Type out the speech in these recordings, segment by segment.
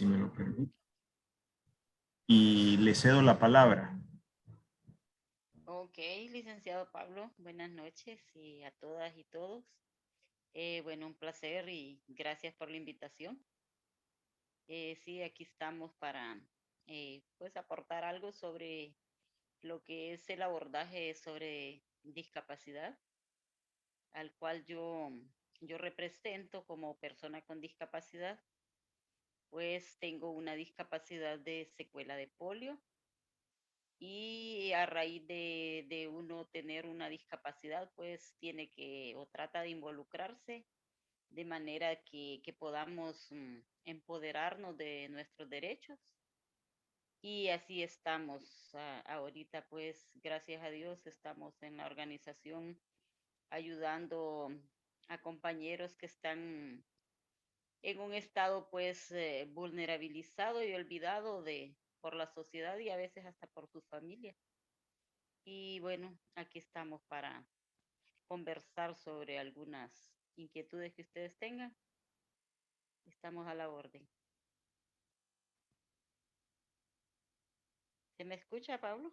si me lo permite. Y le cedo la palabra. Ok, licenciado Pablo, buenas noches y a todas y todos. Bueno, un placer y gracias por la invitación. Sí, aquí estamos para pues aportar algo sobre lo que es el abordaje sobre discapacidad, al cual yo represento como persona con discapacidad. Pues tengo una discapacidad de secuela de polio y a raíz de uno tener una discapacidad, pues tiene que o trata de involucrarse de manera que podamos empoderarnos de nuestros derechos. Y así estamos ahorita, pues gracias a Dios estamos en la organización ayudando a compañeros que están en un estado pues vulnerabilizado y olvidado por la sociedad y a veces hasta por sus familias. Y bueno, aquí estamos para conversar sobre algunas inquietudes que ustedes tengan. Estamos a la orden. ¿Se me escucha, Pablo?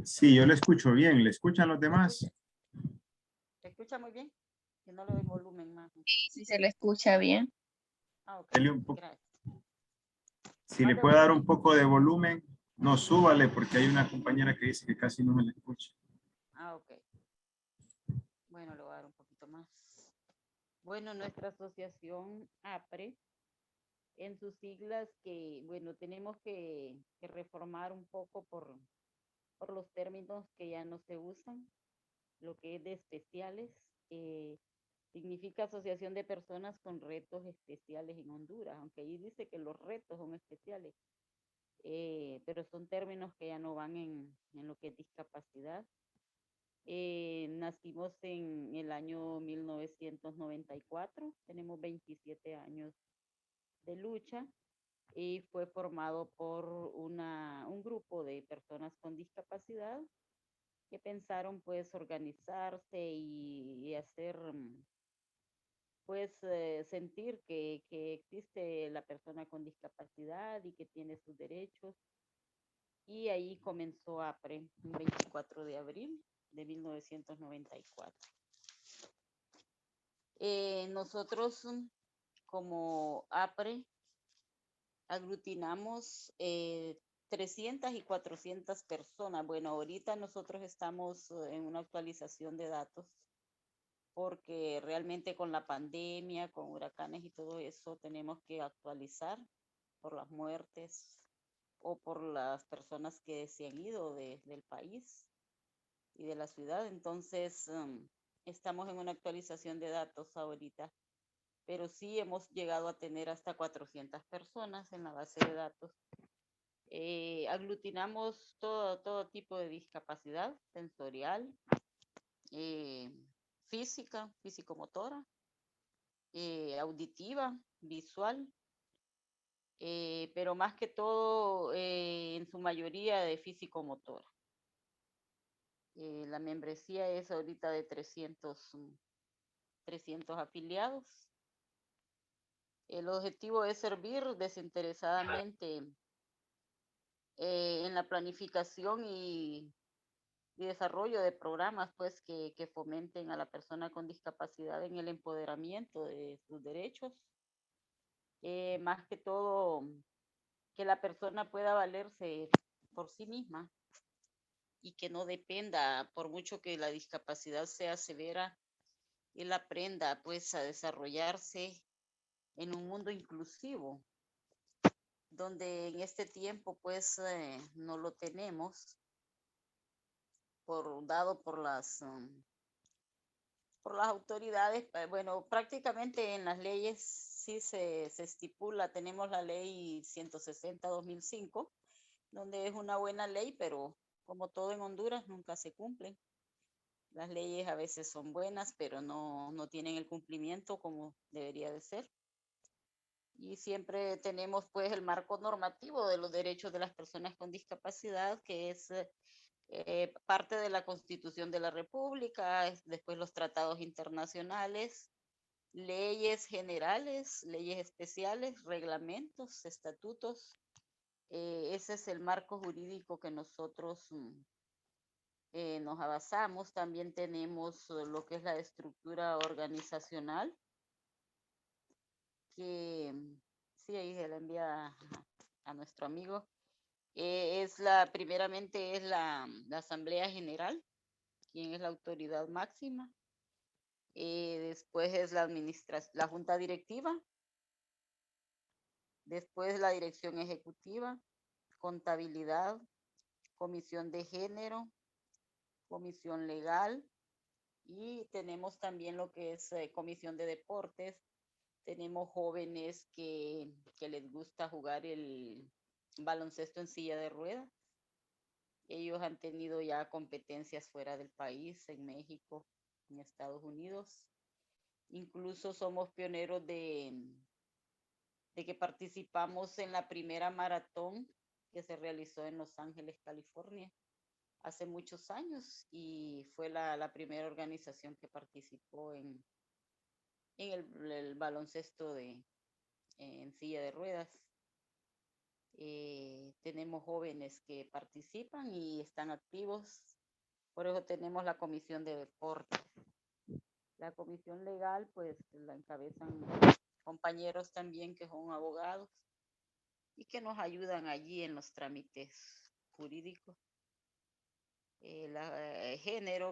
Sí, yo le escucho bien. ¿Le escuchan los ¿Me escucha? demás? ¿Se escucha muy bien? Que no le doy volumen más. Si se le escucha bien. Ah, ok. Dele un poco. Gracias. Si le Mande puede dar volumen. un poco de volumen, no súbale porque hay una compañera que dice que casi no me la escucha. Ah, ok. Bueno, le voy a dar un poquito más. Bueno, nuestra asociación APRE, en sus siglas que, bueno, tenemos que reformar un poco por los términos que ya no se usan, lo que es de especiales, significa Asociación de Personas con Retos Especiales en Honduras, aunque ahí dice que los retos son especiales, pero son términos que ya no van en lo que es discapacidad. Nacimos en el año 1994, tenemos 27 años de lucha y fue formado por un grupo de personas con discapacidad que pensaron pues organizarse y hacer pues sentir que existe la persona con discapacidad y que tiene sus derechos. Y ahí comenzó APRE, un 24 de abril de 1994. Nosotros como APRE aglutinamos 300 y 400 personas. Bueno, ahorita nosotros estamos en una actualización de datos porque realmente con la pandemia, con huracanes y todo eso, tenemos que actualizar por las muertes o por las personas que se han ido del país y de la ciudad. Entonces, estamos en una actualización de datos ahorita, pero sí hemos llegado a tener hasta 400 personas en la base de datos. Aglutinamos todo tipo de discapacidad sensorial, eh, física, físico-motora, auditiva, visual, pero más que todo en su mayoría de físico-motora. La membresía es ahorita de 300 afiliados. El objetivo es servir desinteresadamente en la planificación y desarrollo de programas pues que fomenten a la persona con discapacidad en el empoderamiento de sus derechos. Más que todo, que la persona pueda valerse por sí misma y que no dependa, por mucho que la discapacidad sea severa, él aprenda pues a desarrollarse en un mundo inclusivo, donde en este tiempo pues no lo tenemos dado por las autoridades. Bueno, prácticamente en las leyes sí se estipula, tenemos la ley 160-2005, donde es una buena ley, pero como todo en Honduras nunca se cumple. Las leyes a veces son buenas, pero no tienen el cumplimiento como debería de ser. Y siempre tenemos pues el marco normativo de los derechos de las personas con discapacidad, que es parte de la Constitución de la República, después los tratados internacionales leyes generales, leyes especiales, reglamentos, estatutos. Ese es el marco jurídico que nosotros nos basamos. También tenemos lo que es la estructura organizacional, que sí, ahí se la envía a nuestro amigo. Primeramente es la Asamblea General, quien es la autoridad máxima. Después es la Junta Directiva. Después la Dirección Ejecutiva, Contabilidad, Comisión de Género, Comisión Legal, y tenemos también lo que es Comisión de Deportes. Tenemos jóvenes que les gusta jugar el baloncesto en silla de ruedas. Ellos han tenido ya competencias fuera del país, en México, en Estados Unidos. Incluso somos pioneros de que participamos en la primera maratón que se realizó en Los Ángeles, California, hace muchos años, y fue la primera organización que participó en el baloncesto en silla de ruedas. Tenemos jóvenes que participan y están activos, por eso tenemos la comisión de deporte. La comisión legal, pues la encabezan compañeros también que son abogados y que nos ayudan allí en los trámites jurídicos.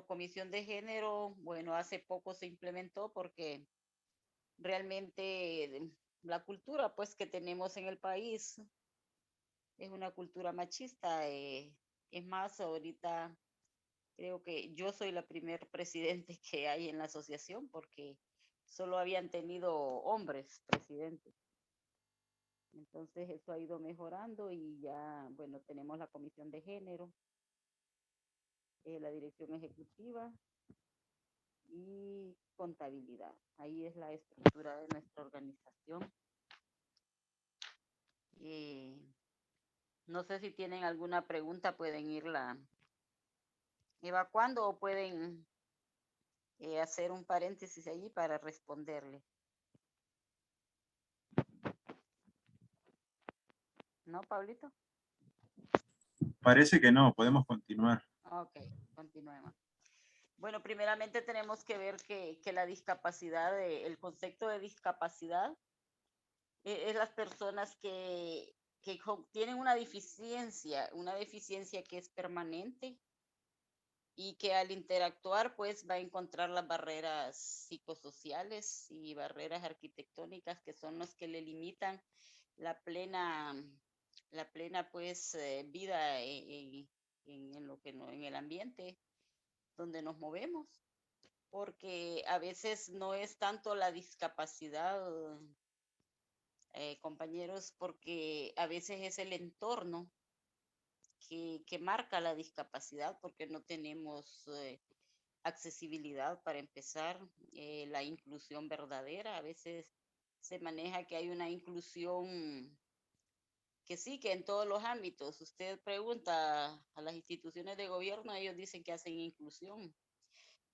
Comisión de género, bueno, hace poco se implementó porque realmente la cultura pues que tenemos en el país es una cultura machista. Es más, ahorita creo que yo soy la primer presidente que hay en la asociación porque solo habían tenido hombres presidentes. Entonces eso ha ido mejorando y ya, bueno, tenemos la comisión de género, la dirección ejecutiva y contabilidad. Ahí es la estructura de nuestra organización. No sé si tienen alguna pregunta, pueden irla evacuando o pueden hacer un paréntesis allí para responderle. ¿No, Pablito? Parece que no, podemos continuar. Ok, continuemos. Bueno, primeramente tenemos que ver que la discapacidad, el concepto de discapacidad es las personas que tienen una deficiencia que es permanente y que al interactuar pues va a encontrar las barreras psicosociales y barreras arquitectónicas que son las que le limitan la plena pues vida en lo que no, en el ambiente donde nos movemos, porque a veces no es tanto la discapacidad, compañeros, porque a veces es el entorno que marca la discapacidad, porque no tenemos accesibilidad para empezar. La inclusión verdadera, a veces se maneja que hay una inclusión que sí, que en todos los ámbitos. Usted pregunta a las instituciones de gobierno, ellos dicen que hacen inclusión,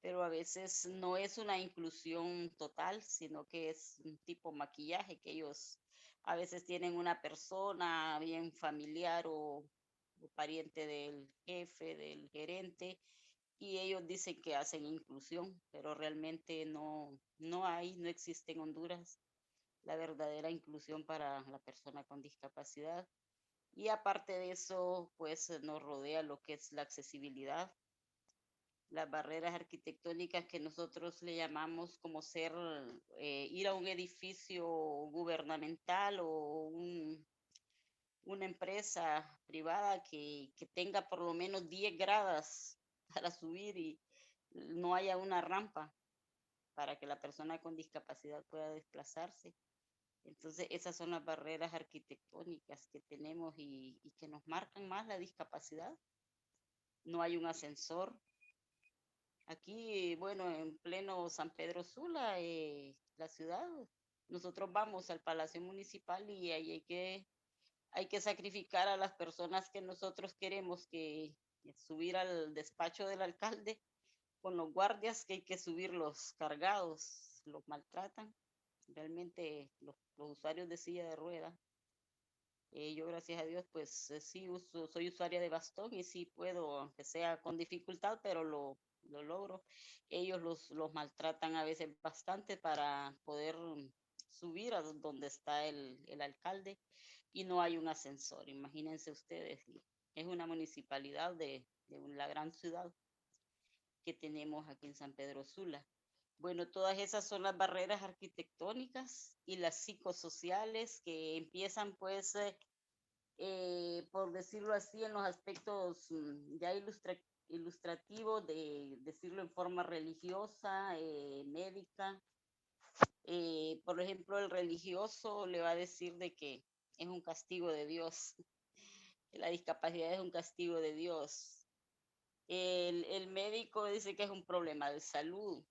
pero a veces no es una inclusión total, sino que es un tipo maquillaje que ellos a veces tienen una persona bien familiar o pariente del jefe, del gerente, y ellos dicen que hacen inclusión, pero realmente no existe en Honduras la verdadera inclusión para la persona con discapacidad. Y aparte de eso, pues nos rodea lo que es la accesibilidad, las barreras arquitectónicas que nosotros le llamamos como ir a un edificio gubernamental o una empresa privada que tenga por lo menos 10 gradas para subir y no haya una rampa para que la persona con discapacidad pueda desplazarse. Entonces, esas son las barreras arquitectónicas que tenemos y que nos marcan más la discapacidad. No hay un ascensor. Aquí, bueno, en pleno San Pedro Sula, la ciudad, nosotros vamos al Palacio Municipal y ahí hay que sacrificar a las personas que nosotros queremos que subir al despacho del alcalde con los guardias, que hay que subirlos cargados los maltratan. Realmente los usuarios de silla de ruedas. Yo, gracias a Dios, pues sí soy usuaria de bastón y sí puedo, aunque sea con dificultad, pero lo logro. Ellos los maltratan a veces bastante para poder subir a donde está el alcalde y no hay un ascensor. Imagínense ustedes, es una municipalidad de la gran ciudad que tenemos aquí en San Pedro Sula. Bueno, todas esas son las barreras arquitectónicas y las psicosociales que empiezan pues por decirlo así, en los aspectos ya ilustrativos de decirlo en forma religiosa, médica. Por ejemplo, el religioso le va a decir de que es un castigo de Dios, que la discapacidad es un castigo de Dios. El médico dice que es un problema de salud,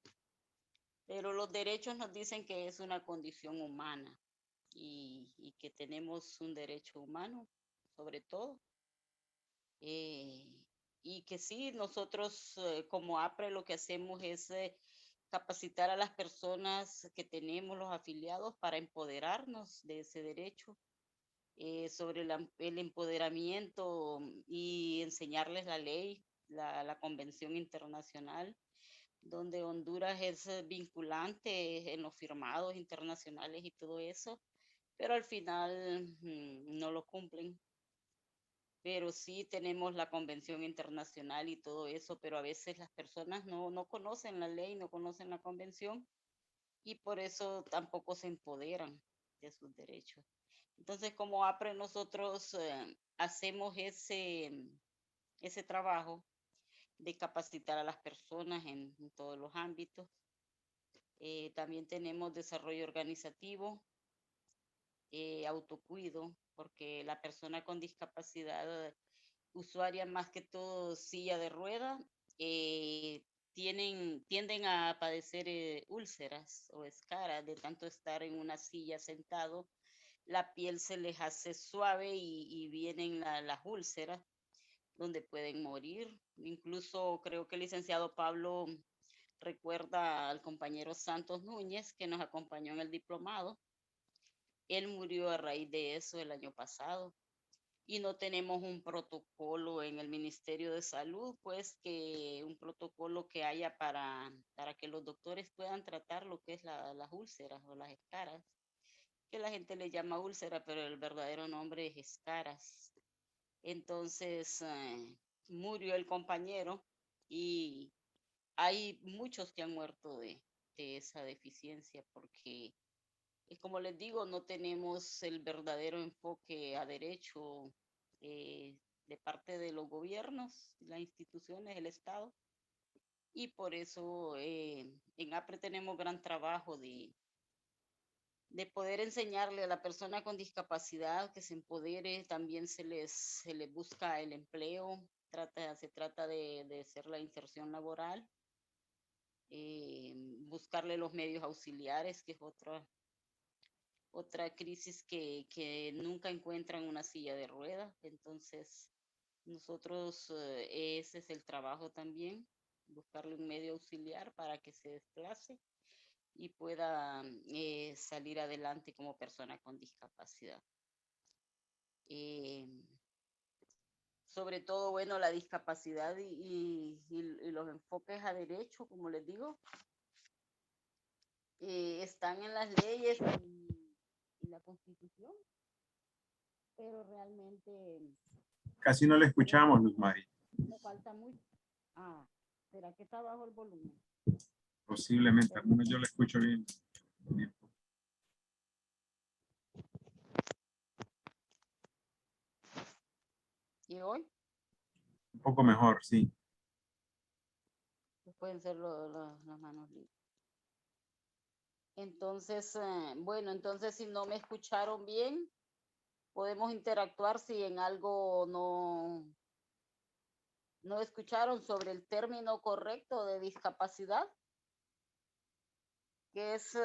pero los derechos nos dicen que es una condición humana y que tenemos un derecho humano sobre todo. Y que sí, nosotros como APRE lo que hacemos es capacitar a las personas que tenemos, los afiliados, para empoderarnos de ese derecho, sobre el empoderamiento y enseñarles la ley, la Convención Internacional, donde Honduras es vinculante en los firmados internacionales y todo eso, pero al final no lo cumplen. Pero sí tenemos la convención internacional y todo eso, pero a veces las personas no conocen la ley, no conocen la convención y por eso tampoco se empoderan de sus derechos. Entonces, como APRE, nosotros hacemos ese trabajo de capacitar a las personas en todos los ámbitos. También tenemos desarrollo organizativo, autocuido, porque la persona con discapacidad usuaria, más que todo silla de rueda, tienden a padecer úlceras o escaras de tanto estar en una silla sentado. La piel se les hace suave y vienen las úlceras donde pueden morir. Incluso creo que el licenciado Pablo recuerda al compañero Santos Núñez, que nos acompañó en el diplomado. Él murió a raíz de eso el año pasado y no tenemos un protocolo en el Ministerio de Salud, pues que un protocolo que haya para que los doctores puedan tratar lo que es las úlceras o las escaras, que la gente le llama úlcera, pero el verdadero nombre es escaras. Entonces, murió el compañero y hay muchos que han muerto de esa deficiencia porque como les digo, no tenemos el verdadero enfoque a derecho de parte de los gobiernos, las instituciones, el Estado. Y por eso en APRE tenemos gran trabajo de poder enseñarle a la persona con discapacidad que se empodere, también se les busca el empleo, se trata de hacer la inserción laboral, buscarle los medios auxiliares, que es otra crisis que nunca encuentran una silla de ruedas. Entonces, nosotros, ese es el trabajo también, buscarle un medio auxiliar para que se desplace y pueda salir adelante como persona con discapacidad. Sobre todo, bueno, la discapacidad y los enfoques a derecho, como les digo, están en las leyes y la Constitución, pero realmente Casi no le escuchamos, Luz Mari. me falta mucho. ¿Será que está bajo el volumen? Posiblemente, al menos yo le escucho bien. ¿Y hoy? Un poco mejor, sí. Pueden ser las manos libres. Entonces, bueno, entonces si no me escucharon bien, podemos interactuar si en algo no escucharon sobre el término correcto de discapacidad, que es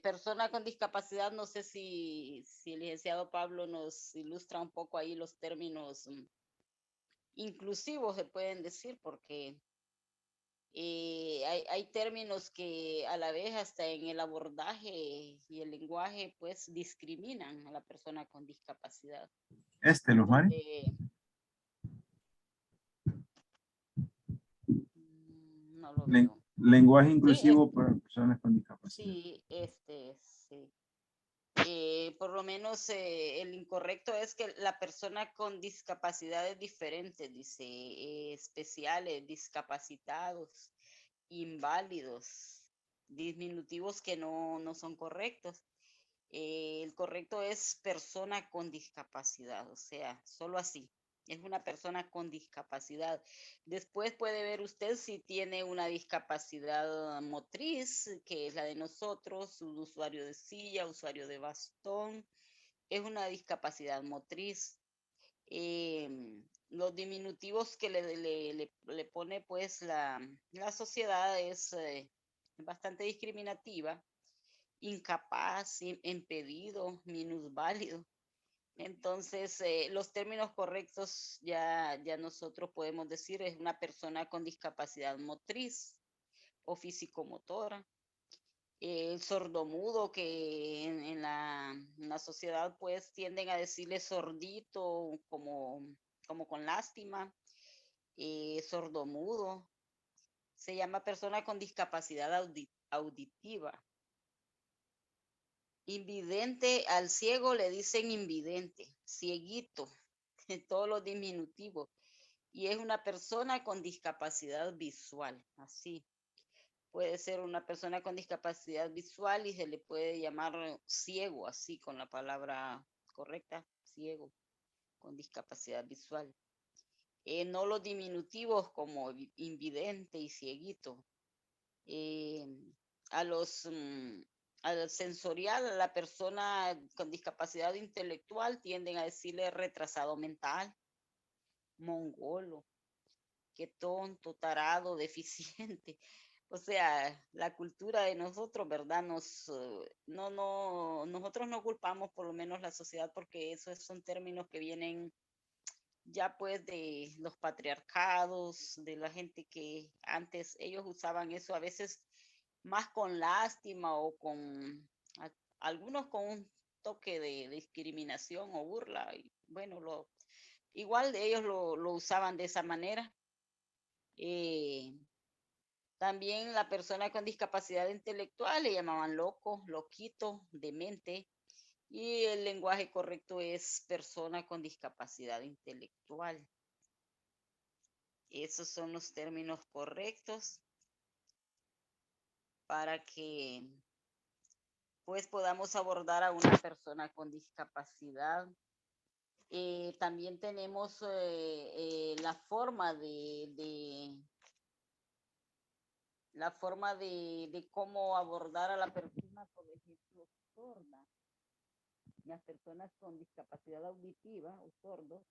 persona con discapacidad. No sé si el licenciado Pablo nos ilustra un poco ahí los términos inclusivos, se pueden decir, porque Hay términos que a la vez hasta en el abordaje y el lenguaje pues discriminan a la persona con discapacidad. Luz Mari. Donde, no lo veo. Lenguaje Sí, inclusivo para personas con discapacidad. sí, sí. Por lo menos el incorrecto es que la persona con discapacidades diferentes, dice, especiales, discapacitados, inválidos, diminutivos que no son correctos. El correcto es persona con discapacidad, o sea, solo así. Es una persona con discapacidad. Después puede ver usted si tiene una discapacidad motriz, que es la de nosotros, un usuario de silla, usuario de bastón. Es una discapacidad motriz. Los diminutivos que le pone pues la sociedad es bastante discriminativa, incapaz, impedido, minusválido. Entonces, los términos correctos ya nosotros podemos decir es una persona con discapacidad motriz o físico-motora. El sordomudo, que en la sociedad pues tienden a decirle sordito como con lástima, sordomudo. Se llama persona con discapacidad auditiva. Invidente, al ciego le dicen invidente, cieguito, todos los diminutivos. Y es una persona con discapacidad visual, así. Puede ser una persona con discapacidad visual y se le puede llamar ciego, así con la palabra correcta, ciego, con discapacidad visual. No los diminutivos como invidente y cieguito. Eh, a los al sensorial, a la persona con discapacidad intelectual tienden a decirle retrasado mental, mongolo, qué tonto, tarado, deficiente. O sea, la cultura de nosotros, ¿verdad? Nosotros no culpamos por lo menos la sociedad porque esos son términos que vienen ya pues de los patriarcados, de la gente que antes ellos usaban eso a veces más con lástima o con algunos con un toque de discriminación o burla. Y bueno, igual de ellos lo usaban de esa manera. Eh, También la persona con discapacidad intelectual le llamaban loco, loquito, demente. Y el lenguaje correcto es persona con discapacidad intelectual. Esos son los términos correctos para que pues podamos abordar a una persona con discapacidad. También tenemos la forma de cómo abordar a la persona, por ejemplo, sorda. Las personas con discapacidad auditiva o sordos,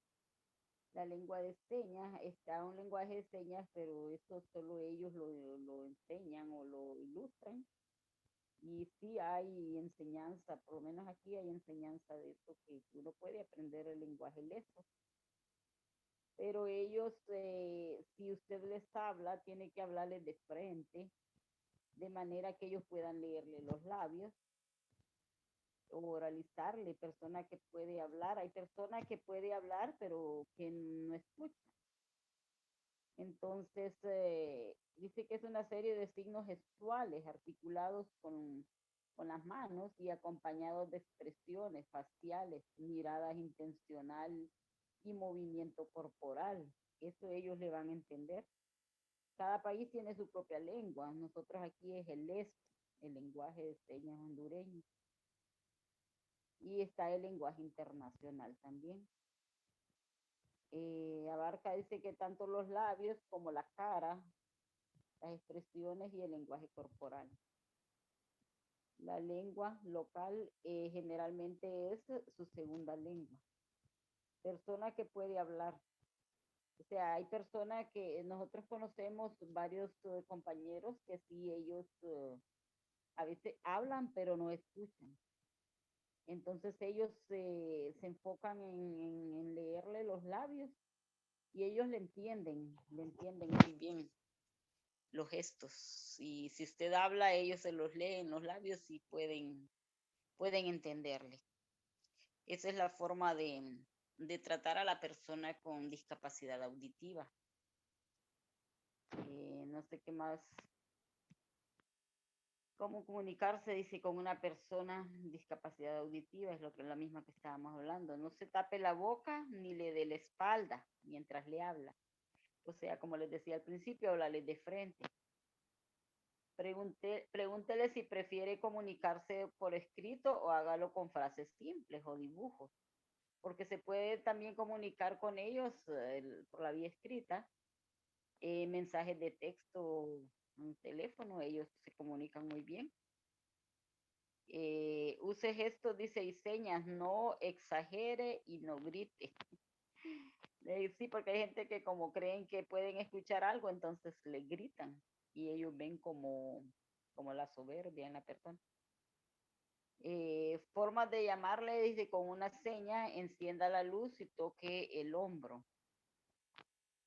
la lengua de señas, está un lenguaje de señas, pero eso solo ellos lo enseñan o lo ilustran. Y sí hay enseñanza, por lo menos aquí hay enseñanza de eso, que uno puede aprender el lenguaje leso. Pero ellos, si usted les habla, tiene que hablarles de frente, de manera que ellos puedan leerle los labios o oralizarle. Persona que puede hablar, hay persona que puede hablar, pero que no escucha. Entonces, dice que es una serie de signos gestuales articulados con las manos y acompañados de expresiones faciales, miradas intencional y movimiento corporal. Eso ellos le van a entender. Cada país tiene su propia lengua. Nosotros aquí es el el lenguaje de señas hondureño. Y está el lenguaje internacional también. Abarca, dice que tanto los labios como la cara, las expresiones y el lenguaje corporal. La lengua local generalmente es su segunda lengua. Persona que puede hablar. O sea, hay personas que nosotros conocemos varios compañeros que sí, ellos a veces hablan pero no escuchan. Entonces ellos se enfocan en leerle los labios y ellos le entienden muy bien. los gestos. Y si usted habla, ellos se los leen los labios y pueden entenderle. Esa es la forma de tratar a la persona con discapacidad auditiva. No sé qué más. Cómo comunicarse, dice, con una persona con discapacidad auditiva, es la misma que estábamos hablando. No se tape la boca ni le dé la espalda mientras le habla. O sea, como les decía al principio, háblale de frente. Pregúntele si prefiere comunicarse por escrito o hágalo con frases simples o dibujos, porque se puede también comunicar con ellos por la vía escrita, mensajes de texto, un teléfono, ellos se comunican muy bien. Use gestos, dice, y señas, no exagere y no grite. Sí, porque hay gente que como creen que pueden escuchar algo, entonces le gritan y ellos ven como la soberbia en la persona. Formas de llamarle, dice, con una seña, encienda la luz y toque el hombro.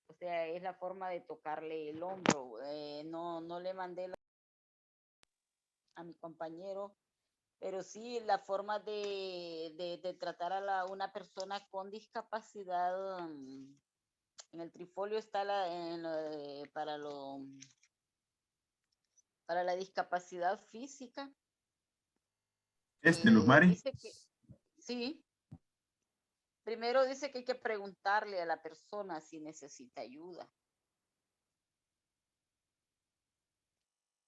O sea, es la forma de tocarle el hombro. No le mandé a mi compañero, pero sí la forma de tratar a una persona con discapacidad. En el trifolio está para la discapacidad física. Luz Mari. Dice que sí. Primero dice que hay que preguntarle a la persona si necesita ayuda.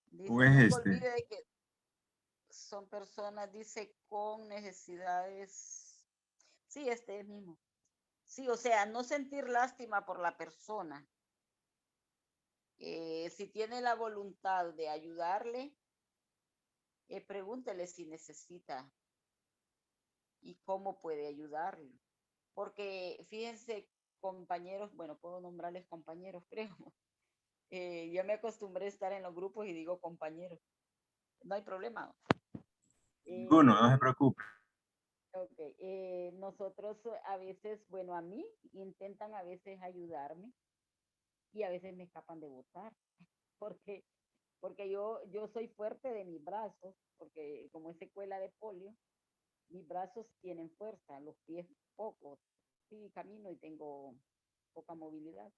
Dice, ¿O es nunca este? olvide de que son personas, dice, con necesidades. Sí, este es mismo. Sí, o sea, no sentir lástima por la persona. Si tiene la voluntad de ayudarle, pregúntele si necesita y cómo puede ayudarle. Porque fíjense, compañeros, bueno, puedo nombrarles compañeros, creo. Ya me acostumbré a estar en los grupos y digo compañeros. No hay problema. Ninguno, no se preocupe. Ok, nosotros a veces, bueno, a mí intentan a veces ayudarme y a veces me escapan de votar, porque yo soy fuerte de mis brazos, porque como es secuela de polio, mis brazos tienen fuerza, los pies pocos. Sí, camino y tengo poca movilidad.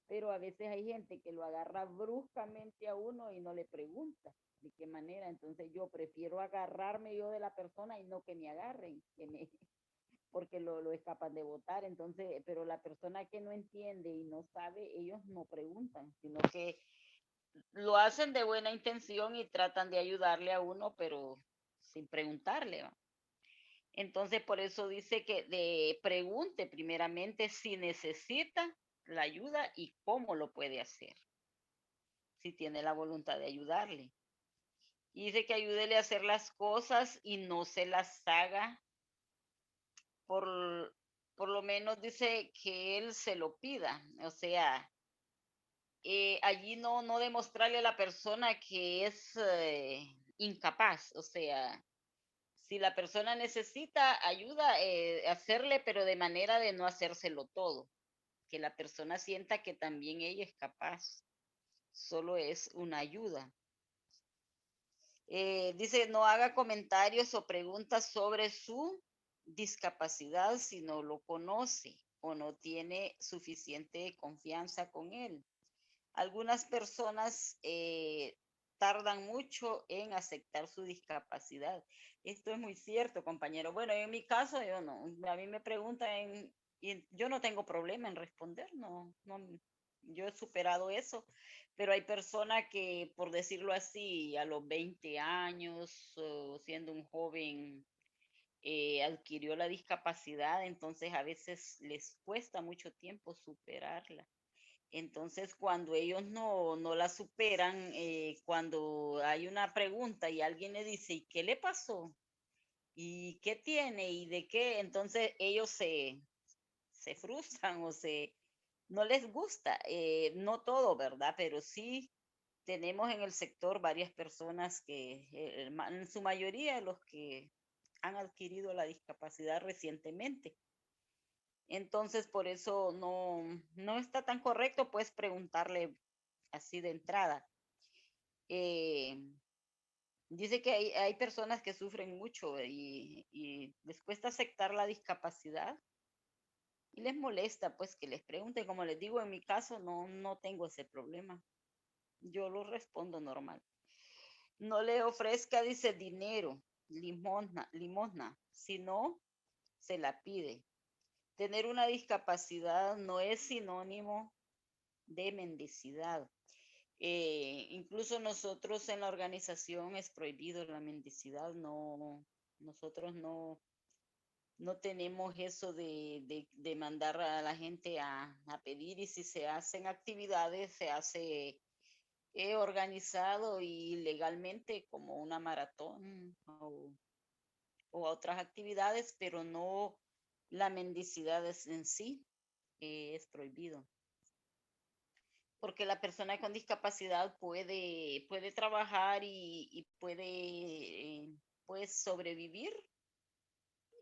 Pero a veces hay gente que lo agarra bruscamente a uno y no le pregunta de qué manera. Entonces yo prefiero agarrarme yo de la persona y no que me agarren, porque lo escapan de votar. Entonces, pero la persona que no entiende y no sabe, ellos no preguntan, sino que lo hacen de buena intención y tratan de ayudarle a uno, pero sin preguntarle, ¿va? Entonces, por eso dice que pregunte primeramente si necesita la ayuda y cómo lo puede hacer, si tiene la voluntad de ayudarle. Y dice que ayúdele a hacer las cosas y no se las haga por lo menos dice que él se lo pida. O sea, allí no demostrarle a la persona que es incapaz. O sea, si la persona necesita ayuda, hacerle, pero de manera de no hacérselo todo. Que la persona sienta que también ella es capaz. Solo es una ayuda. Dice, no haga comentarios o preguntas sobre su discapacidad si no lo conoce o no tiene suficiente confianza con él. Algunas personas tardan mucho en aceptar su discapacidad. Esto es muy cierto, compañero. Bueno, en mi caso, yo no. A mí me preguntan y yo no tengo problema en responder, no, yo he superado eso, pero hay personas que, por decirlo así, a los 20 años, siendo un joven, adquirió la discapacidad, entonces a veces les cuesta mucho tiempo superarla. Entonces, cuando ellos no la superan, cuando hay una pregunta y alguien le dice, ¿y qué le pasó? ¿Y qué tiene? ¿Y de qué? Entonces ellos se frustran o no les gusta. No todo, ¿verdad? Pero sí tenemos en el sector varias personas que, en su mayoría, los que han adquirido la discapacidad recientemente. Entonces, por eso no está tan correcto, pues, preguntarle así de entrada. Eh, Dice que hay personas que sufren mucho y les cuesta aceptar la discapacidad y les molesta pues que les pregunten. Como les digo, en mi caso no tengo ese problema. Yo lo respondo normal. No le ofrezca, dice, dinero, limosna, sino se la pide. Tener una discapacidad no es sinónimo de mendicidad. Incluso nosotros en la organización es prohibido la mendicidad, nosotros no tenemos eso de mandar a la gente a pedir, y si se hacen actividades, se hace organizado y legalmente como una maratón o otras actividades, pero no la mendicidad en sí, es prohibido. Porque la persona con discapacidad puede trabajar y puede pues sobrevivir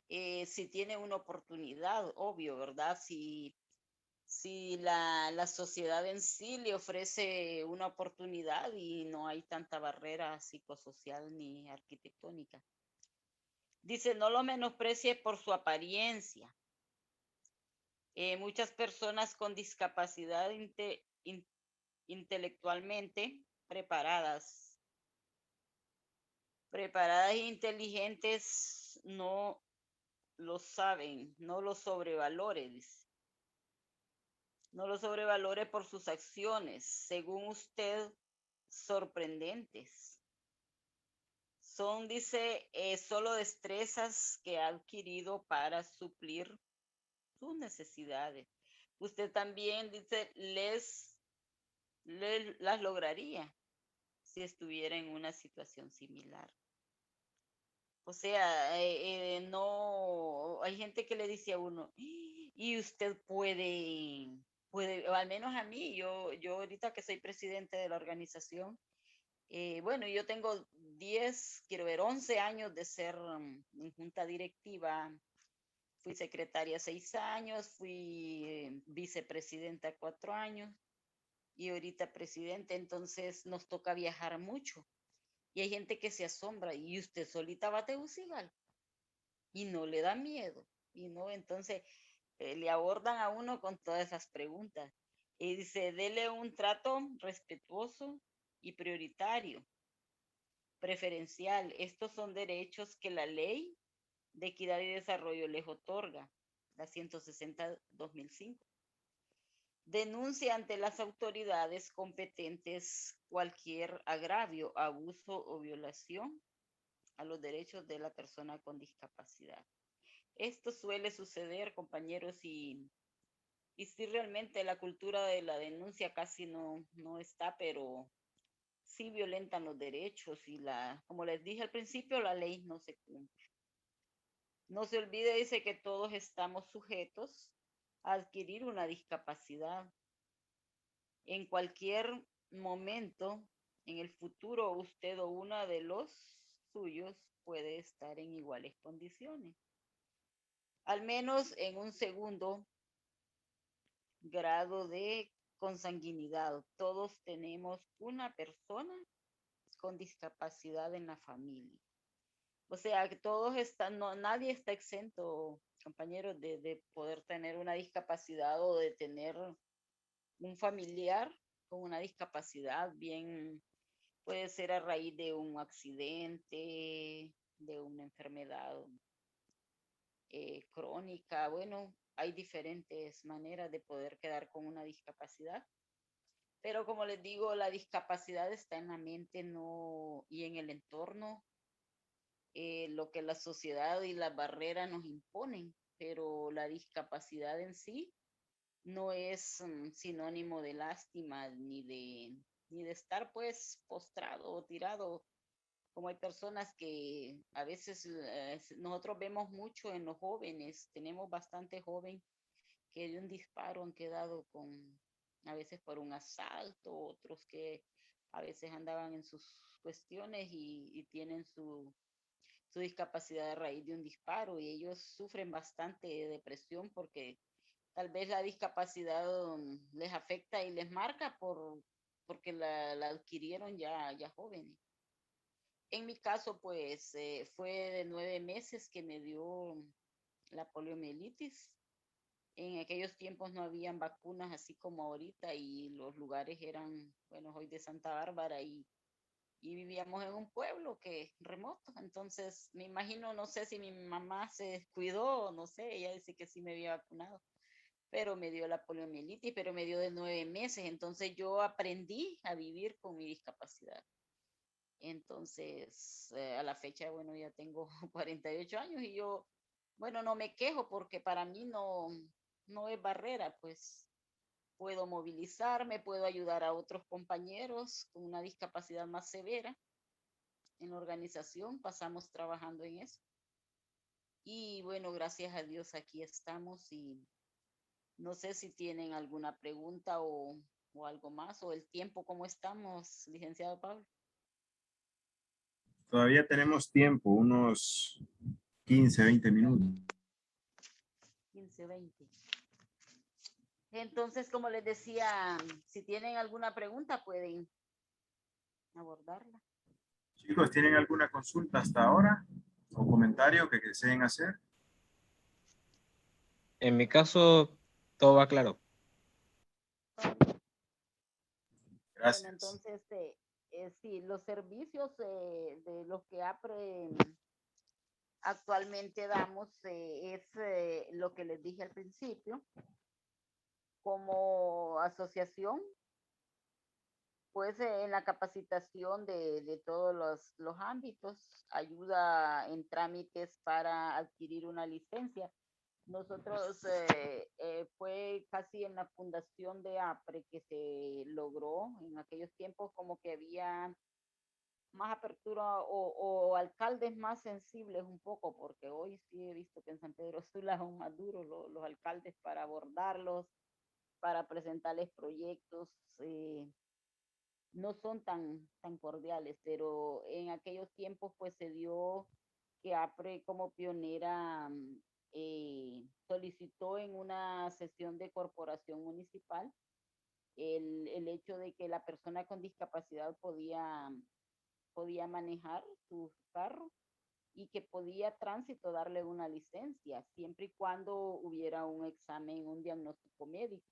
si tiene una oportunidad, obvio, ¿verdad? Si la sociedad en sí le ofrece una oportunidad y no hay tanta barrera psicosocial ni arquitectónica. Dice, no lo menosprecie por su apariencia. Muchas personas con discapacidad intelectualmente preparadas e inteligentes, no lo saben, no lo sobrevalores. No lo sobrevalore por sus acciones, según usted, sorprendentes. Son, dice, solo destrezas que ha adquirido para suplir sus necesidades. Usted también, dice, las lograría si estuviera en una situación similar. O sea, no, hay gente que le dice a uno, y usted puede, o al menos a mí, yo ahorita que soy presidente de la organización, bueno, yo tengo 10, quiero ver, 11 años de ser en junta directiva, fui secretaria 6 años, fui vicepresidenta 4 años y ahorita presidente, entonces nos toca viajar mucho. Y hay gente que se asombra, y usted solita va a Tegucigalpa y no le da miedo. Y no, entonces le abordan a uno con todas esas preguntas. Y dice, dele un trato respetuoso y prioritario, preferencial. Estos son derechos que la ley de equidad y desarrollo les otorga, la 160-2005. Denuncia ante las autoridades competentes cualquier agravio, abuso o violación a los derechos de la persona con discapacidad. Esto suele suceder, compañeros, y sí, realmente la cultura de la denuncia casi no está, pero sí violentan los derechos y como les dije al principio, la ley no se cumple. No se olvide, dice, que todos estamos sujetos a adquirir una discapacidad. En cualquier momento, en el futuro, usted o uno de los suyos puede estar en iguales condiciones. Al menos en un segundo grado de consanguinidad. Todos tenemos una persona con discapacidad en la familia. O sea, que todos están, no, nadie está exento, compañeros, de poder tener una discapacidad o de tener un familiar con una discapacidad, bien, puede ser a raíz de un accidente, de una enfermedad crónica. Bueno, hay diferentes maneras de poder quedar con una discapacidad. Pero como les digo, la discapacidad está en la mente no, y en el entorno, lo que la sociedad y las barreras nos imponen, pero la discapacidad en sí no es sinónimo de lástima ni de estar pues postrado o tirado, como hay personas que a veces nosotros vemos mucho en los jóvenes, tenemos bastante joven que de un disparo han quedado a veces por un asalto, otros que a veces andaban en sus cuestiones y tienen su discapacidad a raíz de un disparo, y ellos sufren bastante de depresión porque tal vez la discapacidad les afecta y les marca porque la adquirieron ya jóvenes. En mi caso, pues fue de 9 meses que me dio la poliomielitis. En aquellos tiempos no habían vacunas así como ahorita y los lugares eran, bueno, soy de Santa Bárbara y vivíamos en un pueblo que remoto. Entonces, me imagino, no sé si mi mamá se descuidó, no sé, ella dice que sí me había vacunado, pero me dio la poliomielitis, pero me dio de 9 meses. Entonces, yo aprendí a vivir con mi discapacidad. Entonces, a la fecha, bueno, ya tengo 48 años y yo, bueno, no me quejo porque para mí no es barrera, pues puedo movilizarme, puedo ayudar a otros compañeros con una discapacidad más severa. En la organización pasamos trabajando en eso. Y bueno, gracias a Dios aquí estamos y no sé si tienen alguna pregunta o algo más, o el tiempo, ¿cómo estamos, licenciado Pablo? Todavía tenemos tiempo, unos 15, 20 minutos. 15, 20. Entonces, como les decía, si tienen alguna pregunta pueden abordarla. Chicos, ¿tienen alguna consulta hasta ahora o comentario que deseen hacer? En mi caso, todo va claro. Gracias. Bueno, entonces, sí, los servicios de los que APRE actualmente damos es lo que les dije al principio, como asociación, pues en la capacitación de todos los ámbitos, ayuda en trámites para adquirir una licencia. Nosotros fue casi en la fundación de APRE que se logró en aquellos tiempos, como que había más apertura o alcaldes más sensibles un poco, porque hoy sí he visto que en San Pedro Sula son más duros los alcaldes para abordarlos, para presentarles proyectos, no son tan cordiales, pero en aquellos tiempos pues se dio que APRE como pionera solicitó en una sesión de corporación municipal el hecho de que la persona con discapacidad podía manejar su carro y que podía tránsito darle una licencia, siempre y cuando hubiera un examen, un diagnóstico médico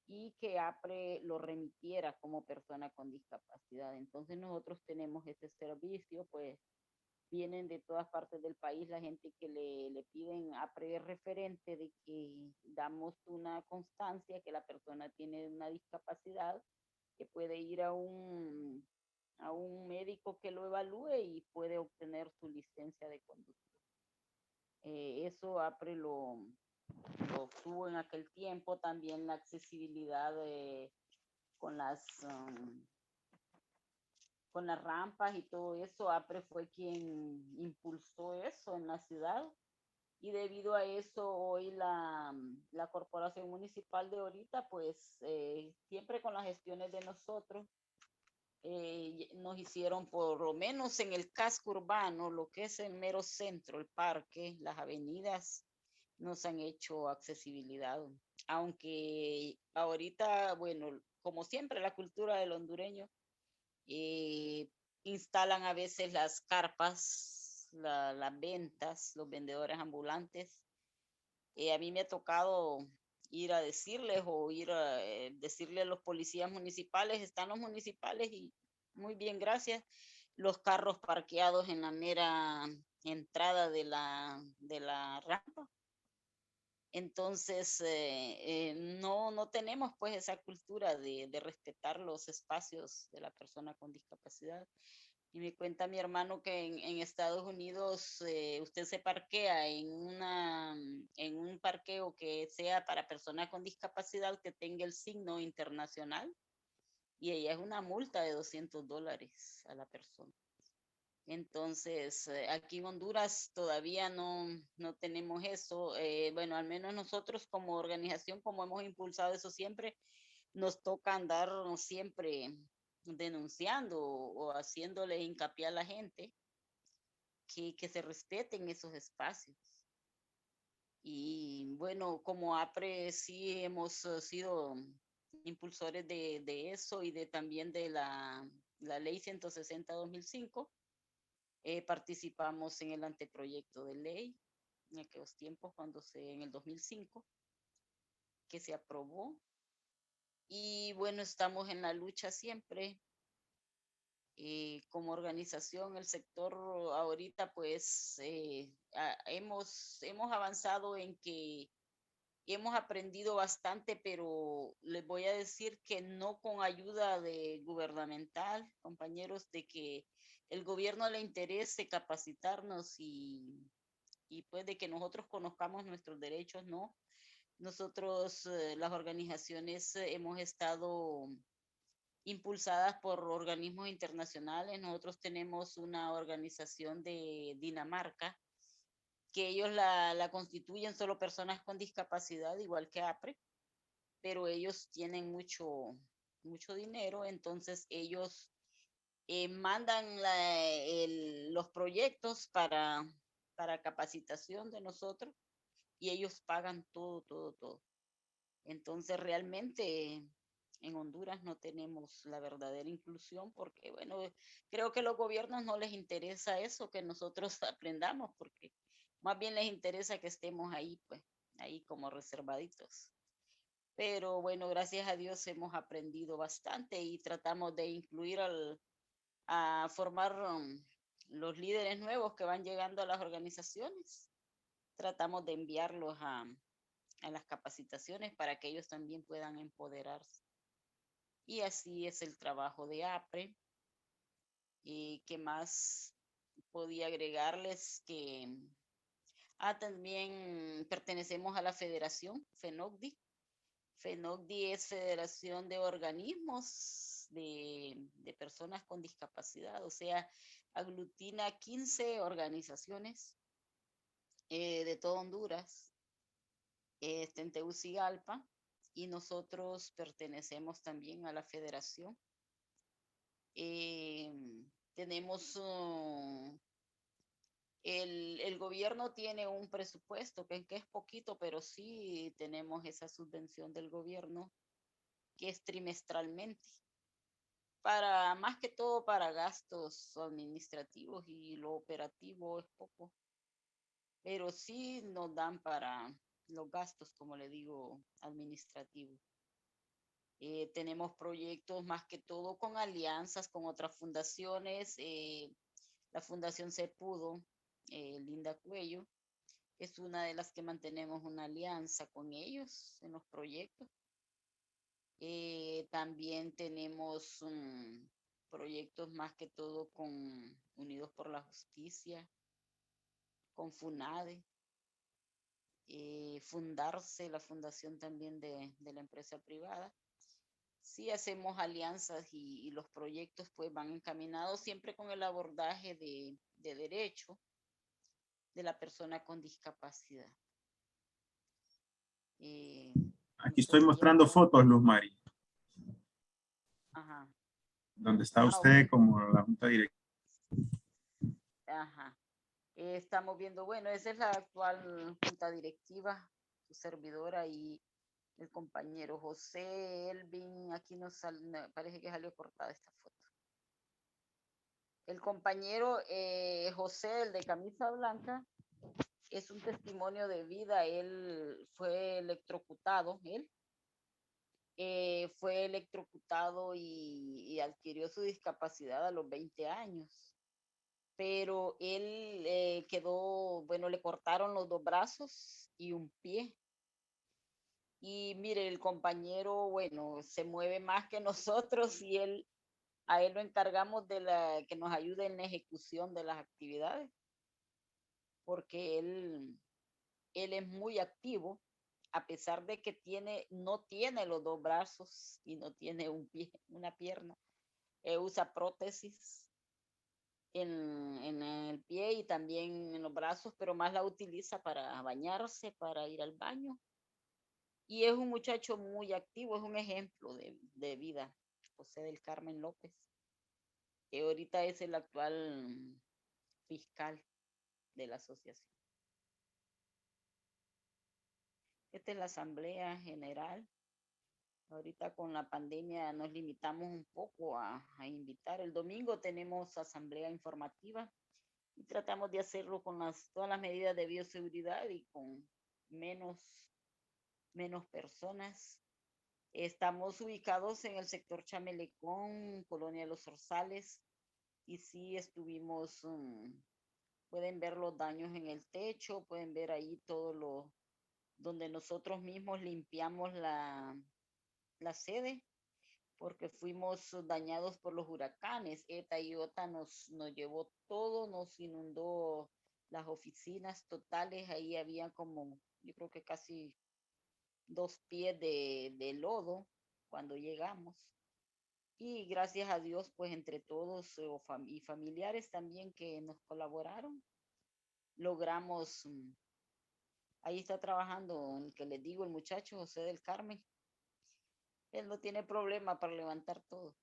y que APRE lo remitiera como persona con discapacidad. Entonces nosotros tenemos ese servicio, pues vienen de todas partes del país la gente que le piden APRE referente de que damos una constancia que la persona tiene una discapacidad, que puede ir a un médico que lo evalúe y puede obtener su licencia de conducir. Eso APRE lo obtuvo en aquel tiempo, también la accesibilidad con con las rampas y todo eso. APRE fue quien impulsó eso en la ciudad y debido a eso hoy la corporación municipal de ahorita pues siempre con las gestiones de nosotros nos hicieron por lo menos en el casco urbano, lo que es el mero centro, el parque, las avenidas, nos han hecho accesibilidad. Aunque ahorita, bueno, como siempre, la cultura del hondureño eh, instalan a veces las carpas, las ventas, los vendedores ambulantes. A mí me ha tocado ir a decirles o ir a decirle a los policías municipales, están los municipales y muy bien, gracias. Los carros parqueados en la mera entrada de la rampa. Entonces, no tenemos pues esa cultura de respetar los espacios de la persona con discapacidad. Y me cuenta mi hermano que en Estados Unidos usted se parquea en un parqueo que sea para personas con discapacidad que tenga el signo internacional y ella es una multa de $200 a la persona. Entonces, aquí en Honduras todavía no tenemos eso. Bueno, al menos nosotros como organización, como hemos impulsado eso siempre, nos toca andar siempre denunciando o haciéndole hincapié a la gente que se respeten esos espacios. Y bueno, como APRE sí hemos sido impulsores de eso y de también de la ley 160-2005. Participamos en el anteproyecto de ley en aquellos tiempos en el 2005, que se aprobó. Y bueno, estamos en la lucha siempre. Como organización, el sector ahorita pues hemos avanzado en que hemos aprendido bastante, pero les voy a decir que no con ayuda de gubernamental, compañeros, de que el gobierno le interese capacitarnos y pues de que nosotros conozcamos nuestros derechos, no. Nosotros, las organizaciones, hemos estado impulsadas por organismos internacionales. Nosotros tenemos una organización de Dinamarca, que ellos la constituyen solo personas con discapacidad, igual que APRE, pero ellos tienen mucho dinero, entonces ellos mandan los proyectos para capacitación de nosotros y ellos pagan todo. Entonces realmente en Honduras no tenemos la verdadera inclusión porque, bueno, creo que a los gobiernos no les interesa eso, que nosotros aprendamos, porque más bien les interesa que estemos ahí, pues, ahí como reservaditos. Pero bueno, gracias a Dios hemos aprendido bastante y tratamos de incluir a formar los líderes nuevos que van llegando a las organizaciones. Tratamos de enviarlos a las capacitaciones para que ellos también puedan empoderarse. Y así es el trabajo de APRE. ¿Y qué más podía agregarles? Que también pertenecemos a la federación FENOCDI. FENOCDI es Federación de Organismos de Personas con Discapacidad, o sea, aglutina 15 organizaciones de todo Honduras, en Tegucigalpa, y nosotros pertenecemos también a la federación. Tenemos el gobierno tiene un presupuesto que es poquito, pero sí tenemos esa subvención del gobierno que es trimestralmente, para más que todo para gastos administrativos, y lo operativo es poco, pero sí nos dan para los gastos, como le digo, administrativos. Tenemos proyectos más que todo con alianzas con otras fundaciones. La Fundación Se Pudo, Linda Cuello, es una de las que mantenemos una alianza con ellos en los proyectos. También tenemos proyectos más que todo con Unidos por la Justicia, con FUNADE, Fundarse, la fundación también de la empresa privada. Sí hacemos alianzas y los proyectos pues van encaminados siempre con el abordaje de derecho de la persona con discapacidad. Aquí estoy mostrando fotos, Luz Mari, Ajá. donde está usted Ok. como la junta directiva. Ajá. Estamos viendo, bueno, esa es la actual junta directiva, su servidora y el compañero José Elvin. Aquí nos sale, parece que salió cortada esta foto. El compañero José, el de camisa blanca, es un testimonio de vida. Él fue electrocutado, fue electrocutado y adquirió su discapacidad a los 20 años. Pero él quedó, bueno, le cortaron los 2 brazos y un pie. Y mire, el compañero, bueno, se mueve más que nosotros y a él lo encargamos de que nos ayude en la ejecución de las actividades, porque él es muy activo, a pesar de que no tiene los 2 brazos y no tiene un pie, una pierna. Usa prótesis en el pie y también en los brazos, pero más la utiliza para bañarse, para ir al baño. Y es un muchacho muy activo, es un ejemplo de vida, José del Carmen López, que ahorita es el actual fiscal de la asociación. Esta es la Asamblea General. Ahorita con la pandemia nos limitamos un poco a invitar. El domingo tenemos asamblea informativa y tratamos de hacerlo con todas las medidas de bioseguridad y con menos personas. Estamos ubicados en el sector Chamelecón, Colonia Los Orzales, y sí estuvimos, pueden ver los daños en el techo, pueden ver ahí todo lo donde nosotros mismos limpiamos la sede, porque fuimos dañados por los huracanes. Eta y Ota nos llevó todo, nos inundó las oficinas totales, ahí había como, yo creo que casi 2 pies de lodo cuando llegamos. Y gracias a Dios, pues entre todos y familiares también que nos colaboraron, logramos, ahí está trabajando el que les digo, el muchacho José del Carmen. Él no tiene problema para levantar todo.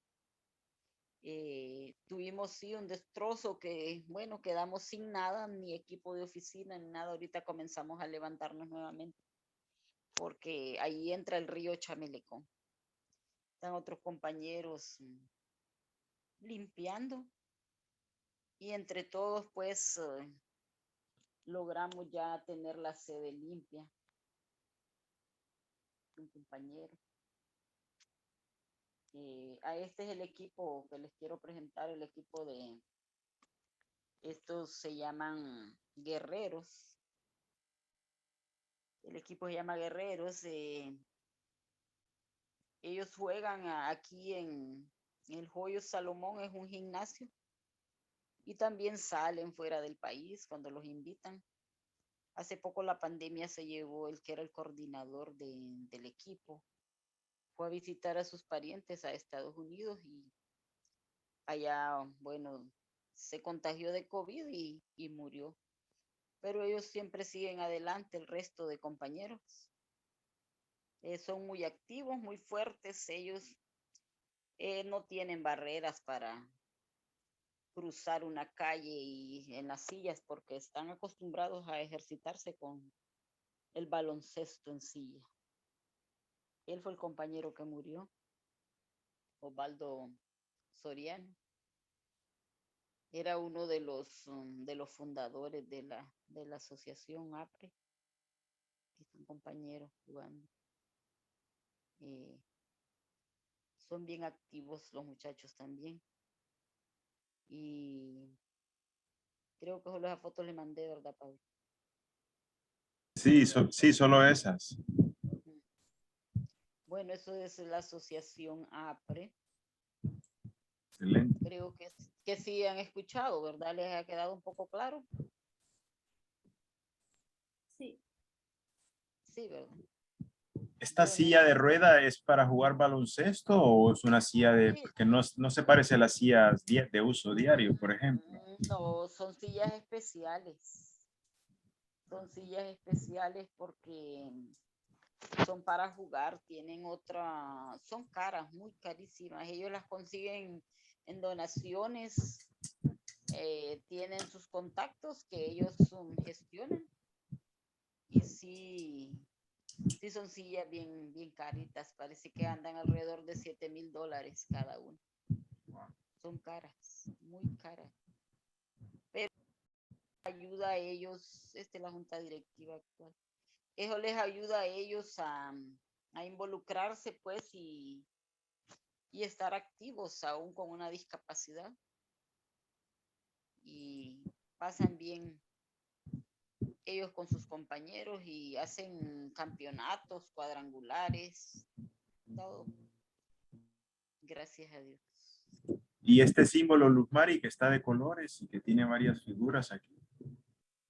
Tuvimos sí un destrozo que, bueno, quedamos sin nada, ni equipo de oficina, ni nada. Ahorita comenzamos a levantarnos nuevamente, porque ahí entra el río Chamelecón. Están otros compañeros limpiando y entre todos pues logramos ya tener la sede limpia. Un compañero. A este es el equipo que les quiero presentar, el equipo de, estos se llaman guerreros. El equipo se llama Guerreros. Ellos juegan aquí en el Joyo Salomón, es un gimnasio. Y también salen fuera del país cuando los invitan. Hace poco la pandemia se llevó el que era el coordinador del equipo. Fue a visitar a sus parientes a Estados Unidos y allá, bueno, se contagió de COVID y murió. Pero ellos siempre siguen adelante, el resto de compañeros. Son muy activos, muy fuertes. Ellos no tienen barreras para cruzar una calle y en las sillas porque están acostumbrados a ejercitarse con el baloncesto en silla. Él fue el compañero que murió, Osvaldo Soriano. Era uno de los fundadores de la asociación APRE. Es un compañero jugando. Son bien activos los muchachos también. Y creo que solo esa foto le mandé, ¿verdad, Pablo? Sí, sí, solo esas. Bueno, eso es la asociación APRE. Excelente. Creo que sí han escuchado, ¿verdad? ¿Les ha quedado un poco claro? Sí. Sí, ¿verdad? ¿Esta Bueno, silla de rueda es para jugar baloncesto o es una silla de, sí, porque no se parece a las sillas de uso diario, por ejemplo? no, son sillas especiales. Son sillas especiales porque son para jugar, tienen otra, son caras, muy carísimas. Ellos las consiguen en donaciones, tienen sus contactos que ellos gestionan. Y sí son sillas bien, bien caritas, parece que andan alrededor de $7,000 cada una. Son caras, muy caras. Pero ayuda a ellos, la junta directiva actual, eso les ayuda a ellos a involucrarse pues y estar activos aún con una discapacidad. Y pasan bien ellos con sus compañeros y hacen campeonatos, cuadrangulares, todo. Gracias a Dios. Y este símbolo Luzmari que está de colores y que tiene varias figuras aquí.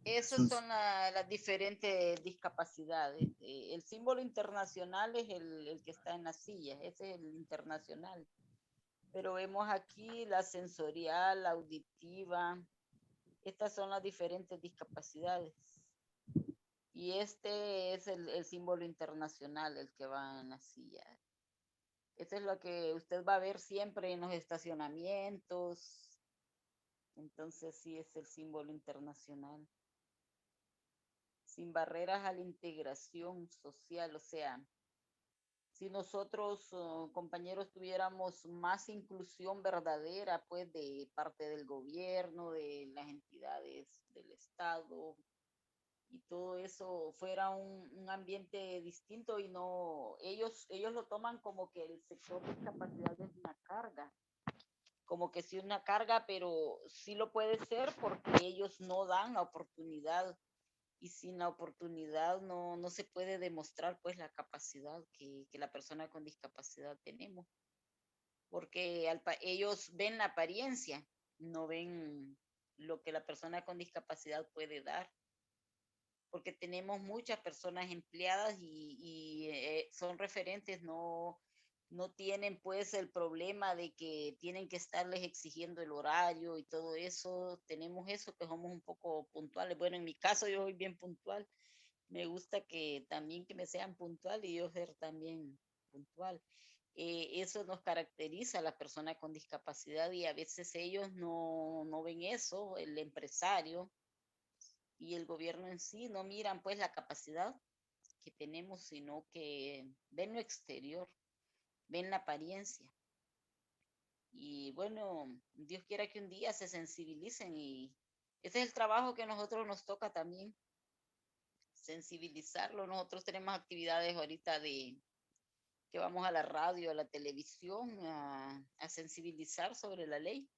Esas son las diferentes discapacidades. El símbolo internacional es el que está en las sillas, ese es el internacional. Pero vemos aquí la sensorial, la auditiva. Estas son las diferentes discapacidades. Y este es el símbolo internacional, el que va en la silla. Este es lo que usted va a ver siempre en los estacionamientos. Entonces sí es el símbolo internacional. Sin barreras a la integración social, o sea, si nosotros, compañeros, tuviéramos más inclusión verdadera, pues, de parte del gobierno, de las entidades del Estado, y todo eso fuera un ambiente distinto y no, ellos lo toman como que el sector de discapacidad es una carga, como que sí una carga, pero sí lo puede ser porque ellos no dan la oportunidad y sin la oportunidad no se puede demostrar pues la capacidad que la persona con discapacidad tenemos, porque ellos ven la apariencia, no ven lo que la persona con discapacidad puede dar, porque tenemos muchas personas empleadas y son referentes, no tienen pues el problema de que tienen que estarles exigiendo el horario y todo eso. Tenemos eso, que somos un poco puntuales. Bueno, en mi caso yo soy bien puntual. Me gusta que también que me sean puntual y yo ser también puntual. Eso nos caracteriza a la persona con discapacidad y a veces ellos no ven eso, el empresario y el gobierno en sí no miran pues la capacidad que tenemos, sino que ven lo exterior, ven la apariencia. Y bueno, Dios quiera que un día se sensibilicen y ese es el trabajo que a nosotros nos toca también, sensibilizarlo. Nosotros tenemos actividades ahorita de que vamos a la radio, a la televisión, a sensibilizar sobre la ley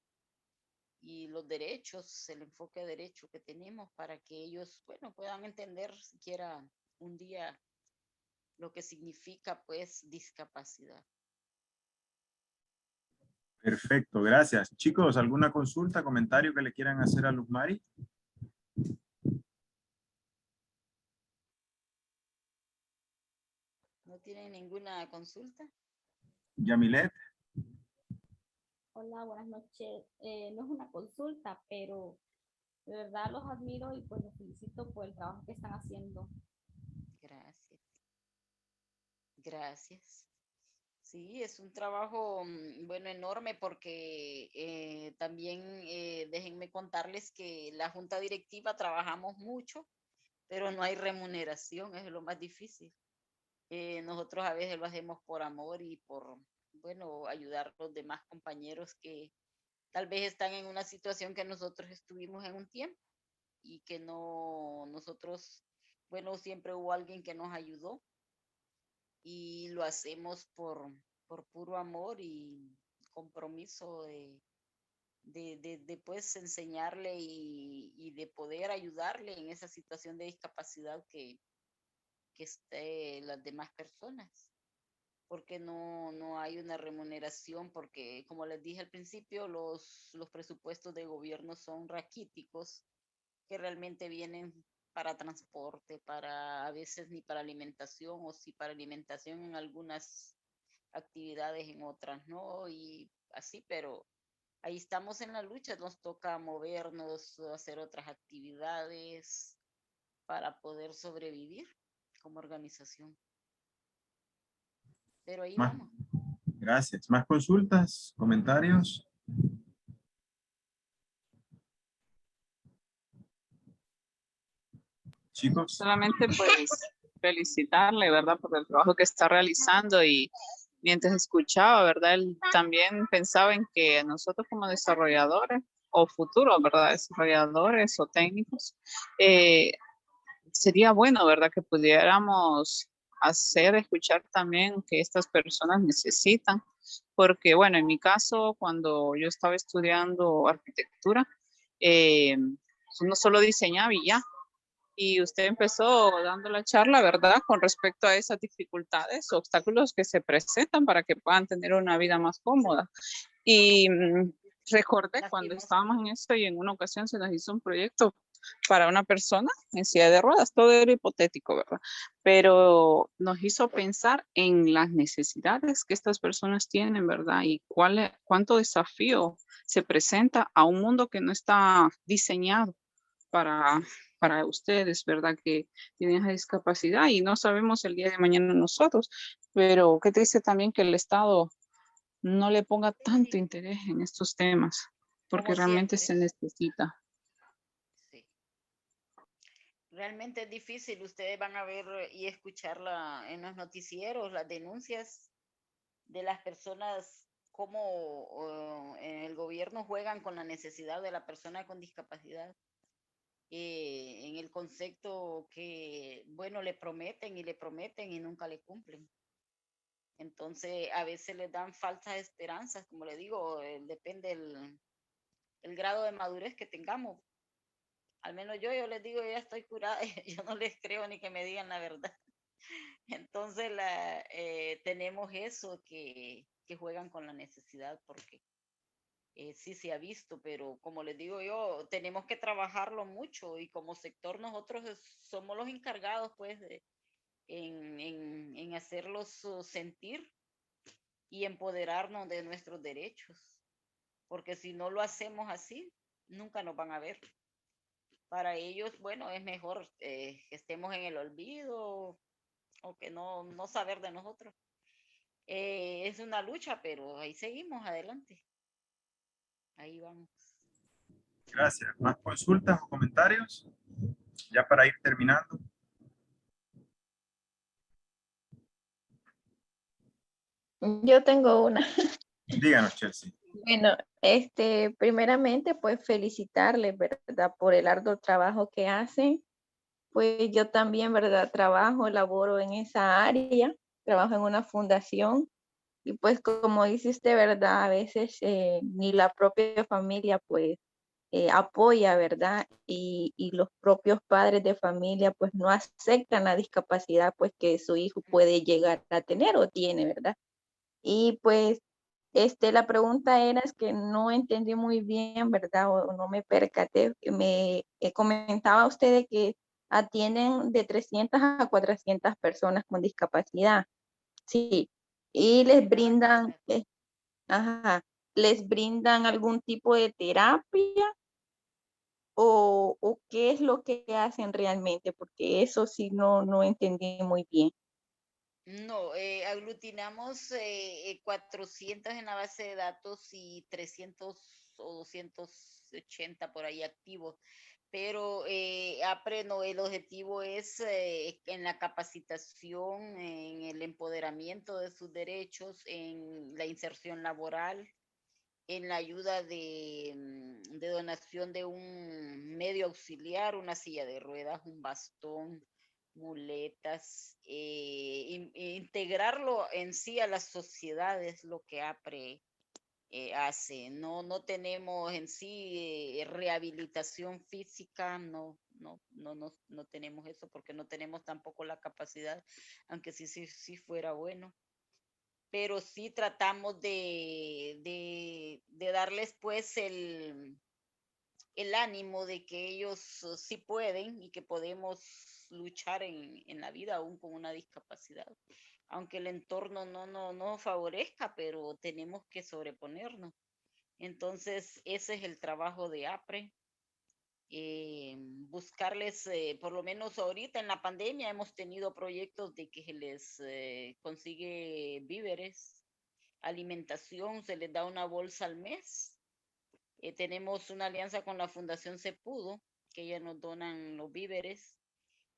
y los derechos, el enfoque de derecho que tenemos para que ellos, bueno, puedan entender siquiera un día lo que significa pues discapacidad. Perfecto, gracias. Chicos, ¿alguna consulta, comentario que le quieran hacer a Luz Mari? ¿No tienen ninguna consulta? Yamilet. Hola, buenas noches. No es una consulta, pero de verdad los admiro y pues los felicito por el trabajo que están haciendo. Gracias. Gracias. Sí, es un trabajo, bueno, enorme porque también déjenme contarles que la junta directiva trabajamos mucho, pero no hay remuneración, es lo más difícil. Nosotros a veces lo hacemos por amor y por, bueno, ayudar a los demás compañeros que tal vez están en una situación que nosotros estuvimos en un tiempo y que no, nosotros, bueno, siempre hubo alguien que nos ayudó y lo hacemos por puro amor y compromiso de pues enseñarle y de poder ayudarle en esa situación de discapacidad que esté las demás personas, porque no hay una remuneración, porque como les dije al principio, los presupuestos de gobierno son raquíticos, que realmente vienen para transporte, para a veces ni para alimentación, o sí para alimentación en algunas actividades, en otras no, y así, pero ahí estamos en la lucha, nos toca movernos, hacer otras actividades para poder sobrevivir como organización. Pero ahí Más, vamos. gracias. ¿Más consultas, comentarios? Chicos. Solamente pues felicitarle, ¿verdad? Por el trabajo que está realizando y mientras escuchaba, ¿verdad? Él también pensaba en que nosotros como desarrolladores o futuros, ¿verdad? Desarrolladores o técnicos, sería bueno, ¿verdad? Que pudiéramos escuchar también que estas personas necesitan, porque bueno, en mi caso, cuando yo estaba estudiando arquitectura, no solo diseñaba y ya, y usted empezó dando la charla, ¿verdad? Con respecto a esas dificultades, obstáculos que se presentan para que puedan tener una vida más cómoda. Y recordé cuando estábamos en esto y en una ocasión se nos hizo un proyecto para una persona en silla de ruedas, todo era hipotético, ¿verdad? Pero nos hizo pensar en las necesidades que estas personas tienen, ¿verdad? Y cuánto desafío se presenta a un mundo que no está diseñado para ustedes, ¿verdad? Que tienen esa discapacidad y no sabemos el día de mañana nosotros, pero qué triste también que el Estado no le ponga tanto interés en estos temas, porque Como realmente siempre. se necesita. Sí. realmente es difícil. Ustedes van a ver y escuchar en los noticieros las denuncias de las personas, cómo en el gobierno juegan con la necesidad de la persona con discapacidad. En el concepto que, bueno, le prometen y nunca le cumplen. Entonces, a veces les dan falsas esperanzas, como le digo, depende el grado de madurez que tengamos. Al menos yo les digo, yo ya estoy curada, yo no les creo ni que me digan la verdad. Entonces, tenemos eso que juegan con la necesidad, porque sí se ha visto, pero como les digo yo, tenemos que trabajarlo mucho y como sector nosotros somos los encargados, pues, en hacerlos sentir y empoderarnos de nuestros derechos, porque si no lo hacemos así, nunca nos van a ver. Para ellos, bueno, es mejor que estemos en el olvido o que no saber de nosotros. Es una lucha, pero ahí seguimos adelante. Ahí vamos. Gracias. ¿Más consultas o comentarios? Ya para ir terminando. Yo tengo una. Díganos, Chelsea. Bueno, primeramente, pues felicitarles, ¿verdad? Por el arduo trabajo que hacen. Pues yo también, ¿verdad? Laboro en esa área, trabajo en una fundación y pues como dice usted, ¿verdad? A veces ni la propia familia pues apoya, ¿verdad? Y los propios padres de familia pues no aceptan la discapacidad pues que su hijo puede llegar a tener o tiene, ¿verdad? Y pues la pregunta era es que no entendí muy bien, ¿verdad? O no me percaté. Me comentaba usted de que atienden de 300 a 400 personas con discapacidad. Sí. Y les brindan, ajá, les brindan algún tipo de terapia o qué es lo que hacen realmente, porque eso sí no entendí muy bien. No, aglutinamos 400 en la base de datos y 300 o 280 por ahí activos. Pero APRE no, el objetivo es en la capacitación, en el empoderamiento de sus derechos, en la inserción laboral, en la ayuda de donación de un medio auxiliar, una silla de ruedas, un bastón, muletas, integrarlo en sí a la sociedad es lo que APRE hace. No tenemos en sí rehabilitación física, no tenemos eso porque no tenemos tampoco la capacidad, aunque sí fuera bueno. Pero sí tratamos de darles pues el ánimo de que ellos sí pueden y que podemos luchar en la vida aún con una discapacidad. Aunque el entorno no favorezca, pero tenemos que sobreponernos. Entonces, ese es el trabajo de APRE. Buscarles, por lo menos ahorita en la pandemia hemos tenido proyectos de que se les consigue víveres, alimentación, se les da una bolsa al mes. Tenemos una alianza con la Fundación Se Pudo, que ellas nos donan los víveres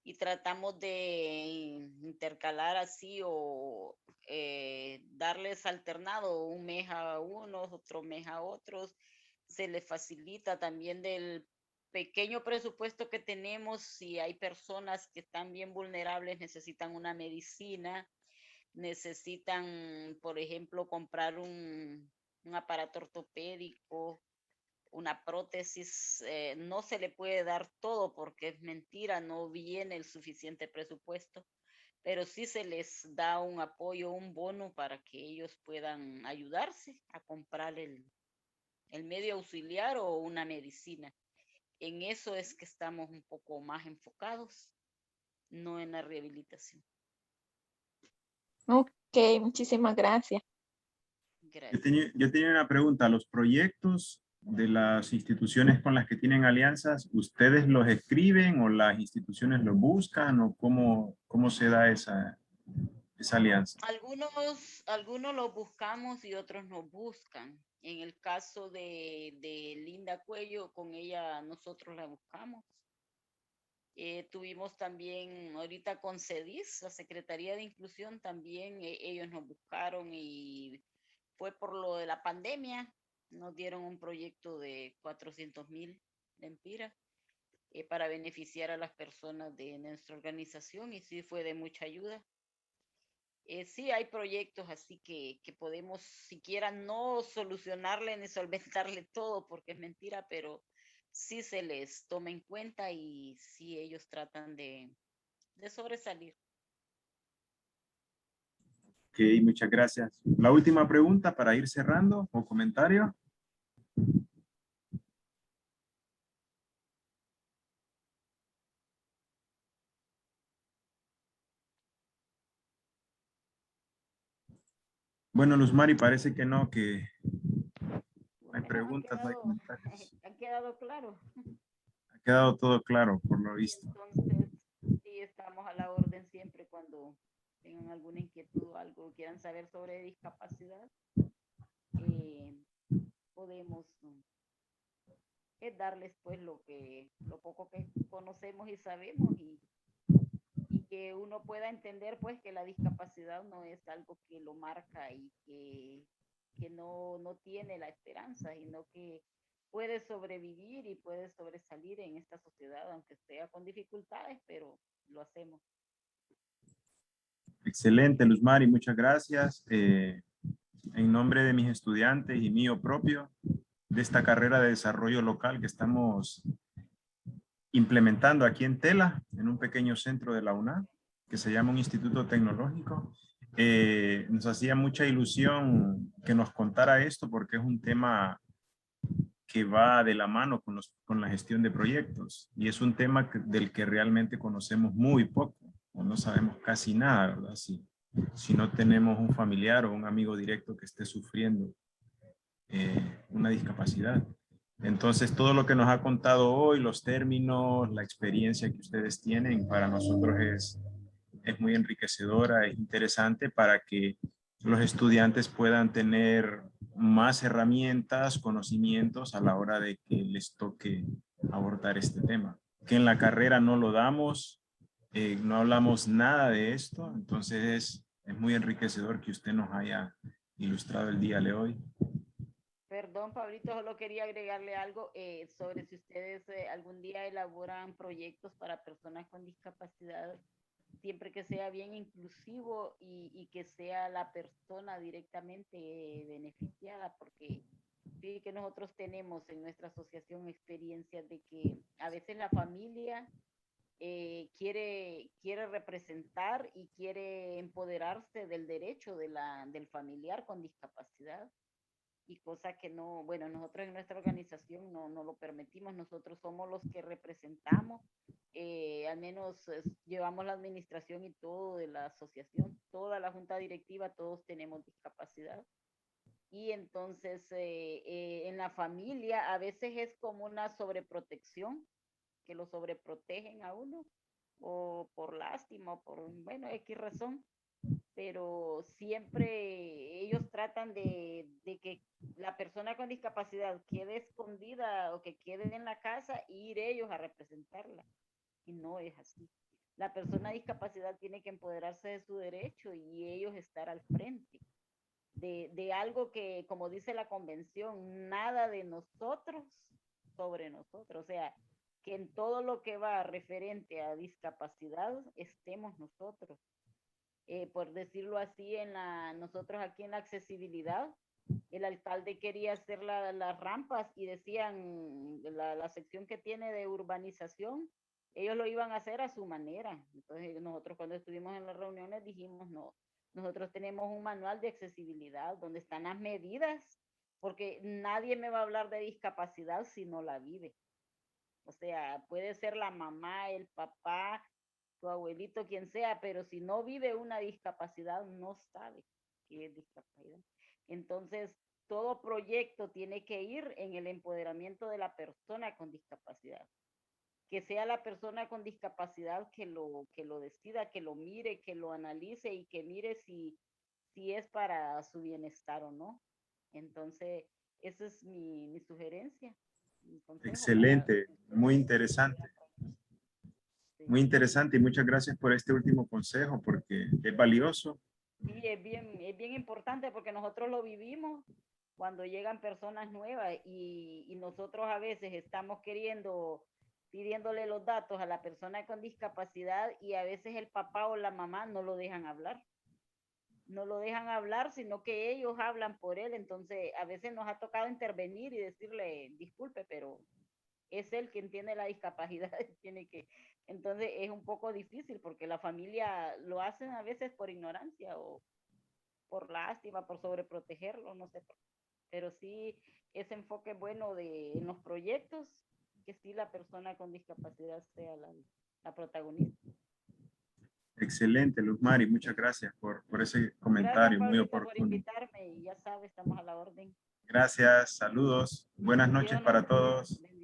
y tratamos de intercalar así o darles alternado un mes a unos, otro mes a otros. Se les facilita también del pequeño presupuesto que tenemos. Si hay personas que están bien vulnerables, necesitan una medicina, necesitan, por ejemplo, comprar un aparato ortopédico, una prótesis, no se le puede dar todo porque es mentira, no viene el suficiente presupuesto, pero sí se les da un apoyo, un bono para que ellos puedan ayudarse a comprar el medio auxiliar o una medicina. En eso es que estamos un poco más enfocados, no en la rehabilitación. Ok, muchísimas gracias. Gracias. Yo tenía una pregunta. ¿Los proyectos de las instituciones con las que tienen alianzas, ustedes los escriben o las instituciones los buscan o cómo se da esa alianza? Algunos los buscamos y otros nos buscan. En el caso de Linda Cuello, con ella nosotros la buscamos. Tuvimos también ahorita con CEDIS, la Secretaría de Inclusión, también ellos nos buscaron y fue por lo de la pandemia. Nos dieron un proyecto de 400,000 lempiras para beneficiar a las personas de nuestra organización y sí fue de mucha ayuda. Sí hay proyectos así que podemos siquiera no solucionarle ni solventarle todo porque es mentira, pero sí se les toma en cuenta y sí ellos tratan de sobresalir. Ok, muchas gracias. La última pregunta para ir cerrando o comentario. Bueno, Luz Mari, parece que no, que no hay Bueno, preguntas, no hay comentarios. ha quedado claro. Ha quedado todo claro, por lo visto. Entonces, sí estamos a la orden siempre cuando tengan alguna inquietud o algo, quieran saber sobre discapacidad. Podemos darles pues lo poco que conocemos y sabemos y que uno pueda entender pues que la discapacidad no es algo que lo marca y que no tiene la esperanza, sino que puede sobrevivir y puede sobresalir en esta sociedad, aunque sea con dificultades, pero lo hacemos. Excelente, Luz Mari, muchas gracias. En nombre de mis estudiantes y mío propio, de esta carrera de desarrollo local que estamos implementando aquí en Tela, en un pequeño centro de la UNA, que se llama un instituto tecnológico. Nos hacía mucha ilusión que nos contara esto porque es un tema que va de la mano con la gestión de proyectos y es un tema del que realmente conocemos muy poco o no sabemos casi nada, ¿verdad? Si no tenemos un familiar o un amigo directo que esté sufriendo una discapacidad. Entonces, todo lo que nos ha contado hoy, los términos, la experiencia que ustedes tienen, para nosotros es muy enriquecedora, es interesante para que los estudiantes puedan tener más herramientas, conocimientos a la hora de que les toque abordar este tema. Que en la carrera no lo damos, no hablamos nada de esto, entonces es muy enriquecedor que usted nos haya ilustrado el día de hoy. Perdón, Pablito, solo quería agregarle algo sobre si ustedes algún día elaboran proyectos para personas con discapacidad, siempre que sea bien inclusivo y que sea la persona directamente beneficiada, porque sí que nosotros tenemos en nuestra asociación experiencias de que a veces la familia quiere representar y quiere empoderarse del derecho del familiar con discapacidad y cosa que no, bueno, nosotros en nuestra organización no lo permitimos, nosotros somos los que representamos, al menos llevamos la administración y todo de la asociación, toda la junta directiva, todos tenemos discapacidad. Y entonces en la familia a veces es como una sobreprotección, que lo sobreprotegen a uno, o por lástima, o por, bueno, X razón, pero siempre ellos tratan de que la persona con discapacidad quede escondida o que quede en la casa e ir ellos a representarla. Y no es así. La persona de discapacidad tiene que empoderarse de su derecho y ellos estar al frente de algo que, como dice la convención, nada de nosotros sobre nosotros. O sea, que en todo lo que va referente a discapacidad estemos nosotros. Por decirlo así, nosotros aquí en la accesibilidad, el alcalde quería hacer las rampas y decían la sección que tiene de urbanización, ellos lo iban a hacer a su manera. Entonces nosotros cuando estuvimos en las reuniones dijimos, no, nosotros tenemos un manual de accesibilidad donde están las medidas, porque nadie me va a hablar de discapacidad si no la vive. O sea, puede ser la mamá, el papá, tu abuelito, quien sea, pero si no vive una discapacidad, no sabe qué es discapacidad. Entonces, todo proyecto tiene que ir en el empoderamiento de la persona con discapacidad. Que sea la persona con discapacidad que lo decida, que lo mire, que lo analice y que mire si es para su bienestar o no. Entonces, esa es mi sugerencia, mi consejo para Excelente, muy interesante. Muy interesante y muchas gracias por este último consejo porque es valioso. Sí, es bien importante porque nosotros lo vivimos cuando llegan personas nuevas y nosotros a veces estamos pidiéndole los datos a la persona con discapacidad y a veces el papá o la mamá no lo dejan hablar. No lo dejan hablar, sino que ellos hablan por él. Entonces, a veces nos ha tocado intervenir y decirle, disculpe, pero es él quien tiene la discapacidad, tiene que... Entonces, es un poco difícil porque la familia lo hacen a veces por ignorancia o por lástima, por sobreprotegerlo, no sé. Pero sí, ese enfoque bueno en los proyectos, que sí la persona con discapacidad sea la protagonista. Excelente, Luz Mari. Muchas gracias por ese Gracias, comentario muy Pablito, por oportuno. invitarme y ya sabes, estamos a la orden. Gracias, saludos. Buenas noches para Bendiciones. todos.